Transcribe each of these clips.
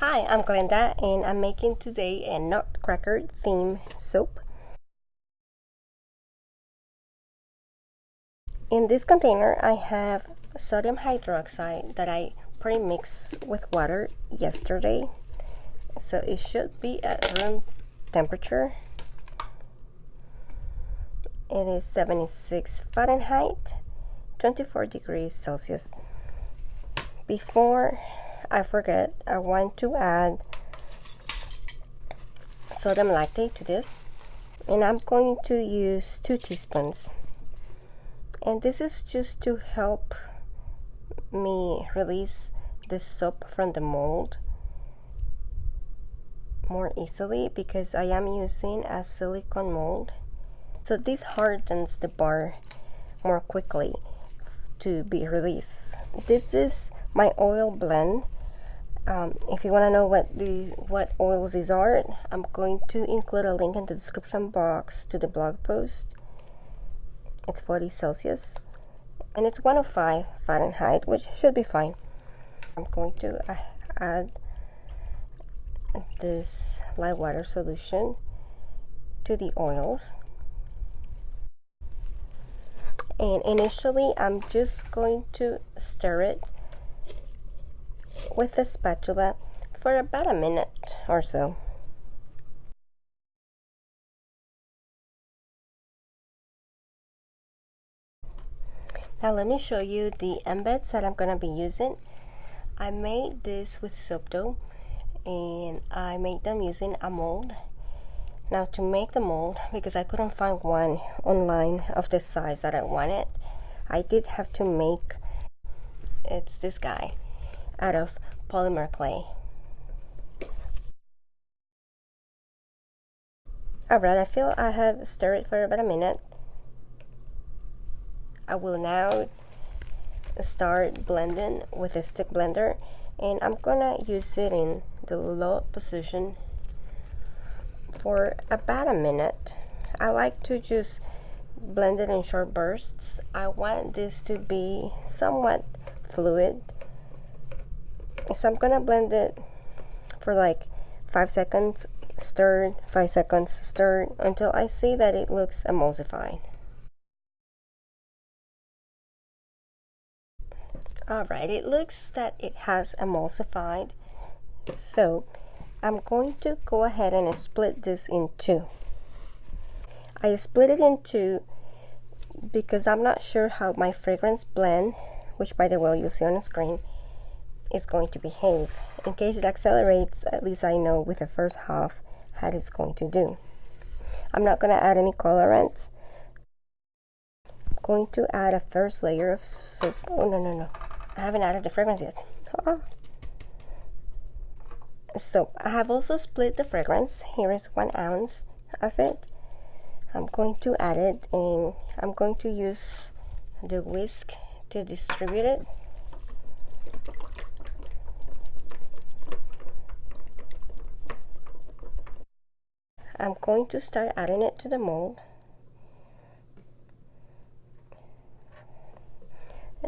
Hi, I'm Glenda and I'm making today a Nutcracker theme soap. In this container I have sodium hydroxide that I pre-mixed with water yesterday, so it should be at room temperature. It is 76 Fahrenheit, 24 degrees Celsius. Before I forget, I want to add sodium lactate to this, and I'm going to use 2 teaspoons. And this is just to help me release the soap from the mold more easily, because I am using a silicone mold. So this hardens the bar more quickly to be released. This is my oil blend. If you want to know what oils these are, I'm going to include a link in the description box to the blog post. It's 40 Celsius and it's 105 Fahrenheit, which should be fine. I'm going to add this light water solution to the oils. And initially I'm just going to stir it with a spatula for about a minute or so. Now let me show you the embeds that I'm going to be using. I made this with soap dough and I made them using a mold. Now to make the mold, because I couldn't find one online of the size that I wanted, I did have to make, it's this guy, out of polymer clay. Alright, I feel I have stirred it for about a minute. I will now start blending with a stick blender, and I'm gonna use it in the low position for about a minute. I like to just blend it in short bursts. I want this to be somewhat fluid, so I'm gonna blend it for like 5 seconds, stirred, 5 seconds, stirred, until I see that it looks emulsified. Alright, it looks that it has emulsified, so I'm going to go ahead and split this in two. I split it in two because I'm not sure how my fragrance blend, which by the way you'll see on the screen, is going to behave. In case it accelerates, at least I know with the first half how it's going to do. I'm not going to add any colorants. I'm going to add a first layer of soap. Oh no, I haven't added the fragrance yet. So I have also split the fragrance. Here is 1 ounce of it. I'm going to add it, and I'm going to use the whisk to distribute it. I'm going to start adding it to the mold.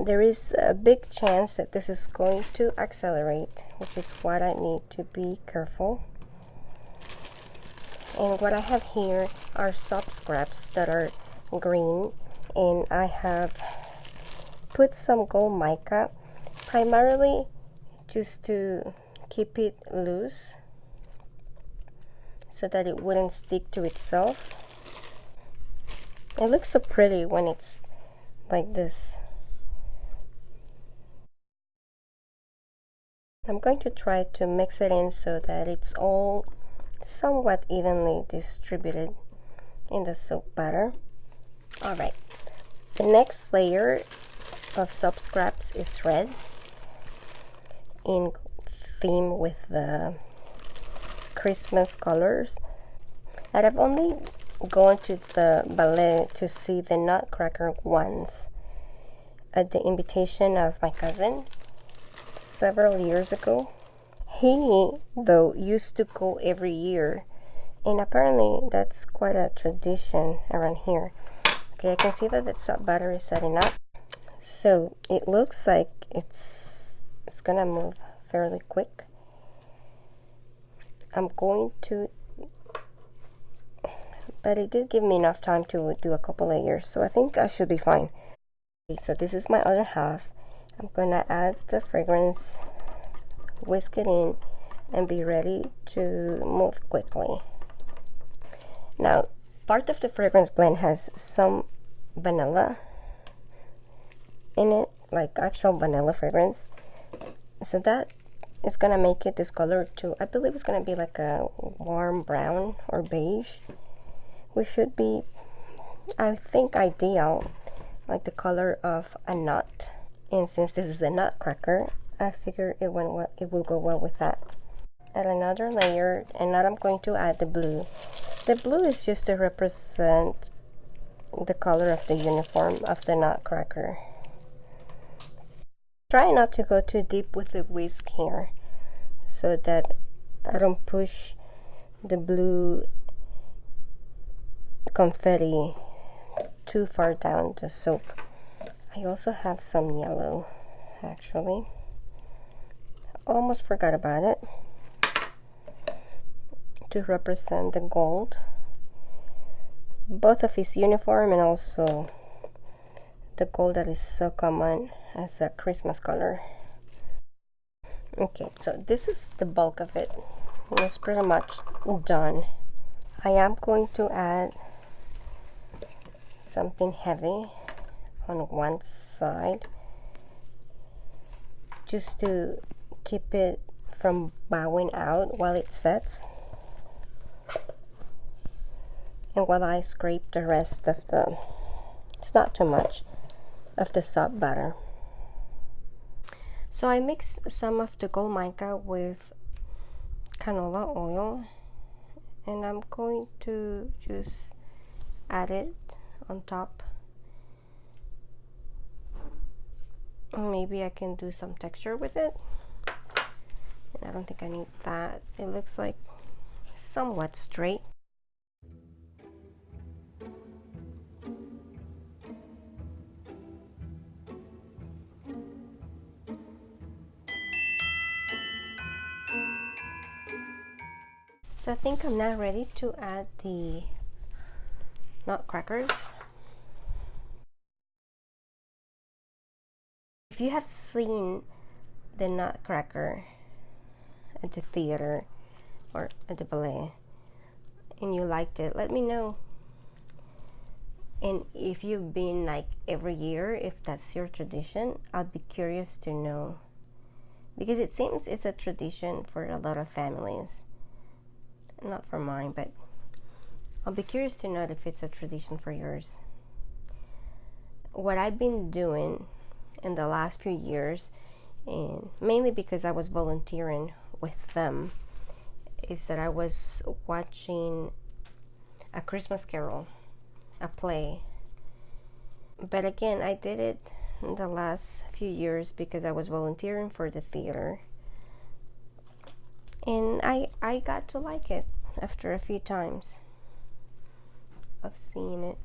There is a big chance that this is going to accelerate, which is what I need to be careful. And what I have here are soap scraps that are green, and I have put some gold mica, primarily just to keep it loose so that it wouldn't stick to itself. It looks so pretty when it's like this. I'm going to try to mix it in so that it's all somewhat evenly distributed in the soap batter. Alright, the next layer of soap scraps is red, in theme with the Christmas colors. And I've only gone to the ballet to see the Nutcracker once at the invitation of my cousin several years ago. He, though, used to go every year, and apparently that's quite a tradition around here. Okay, I can see that the soap batter is setting up, so it looks like it's gonna move fairly quick. I'm going to, but it did give me enough time to do a couple layers, so I think I should be fine. Okay, so this is my other half. I'm gonna add the fragrance, whisk it in, and be ready to move quickly. Now, part of the fragrance blend has some vanilla in it, like actual vanilla fragrance. So that is gonna make it this color too. I believe it's gonna be like a warm brown or beige, which should be, I think, ideal, like the color of a nut. And since this is a nutcracker, I figure it will go well with that. Add another layer, and now I'm going to add the blue. The blue is just to represent the color of the uniform of the nutcracker. Try not to go too deep with the whisk here, so that I don't push the blue confetti too far down the soap. I also have some yellow, actually. Almost forgot about it, to represent the gold, both of his uniform and also the gold that is so common as a Christmas color. Okay, so this is the bulk of it. It's pretty much done. I am going to add something heavy on one side, just to keep it from bowing out while it sets, and while I scrape the rest of the, it's not too much, of the soft butter. So I mix some of the gold mica with canola oil, and I'm going to just add it on top. Maybe I can do some texture with it, and I don't think I need that. It looks like somewhat straight. So I think I'm now ready to add the nutcrackers. If you have seen the Nutcracker at the theater or at the ballet and you liked it, let me know. And if you've been like every year, if that's your tradition, I'd be curious to know, because it seems it's a tradition for a lot of families. Not for mine, but I'll be curious to know if it's a tradition for yours. What I've been doing in the last few years, and mainly because I was volunteering with them, is that I was watching A Christmas Carol, a play. But again, I did it in the last few years because I was volunteering for the theater, and I got to like it after a few times of seeing it.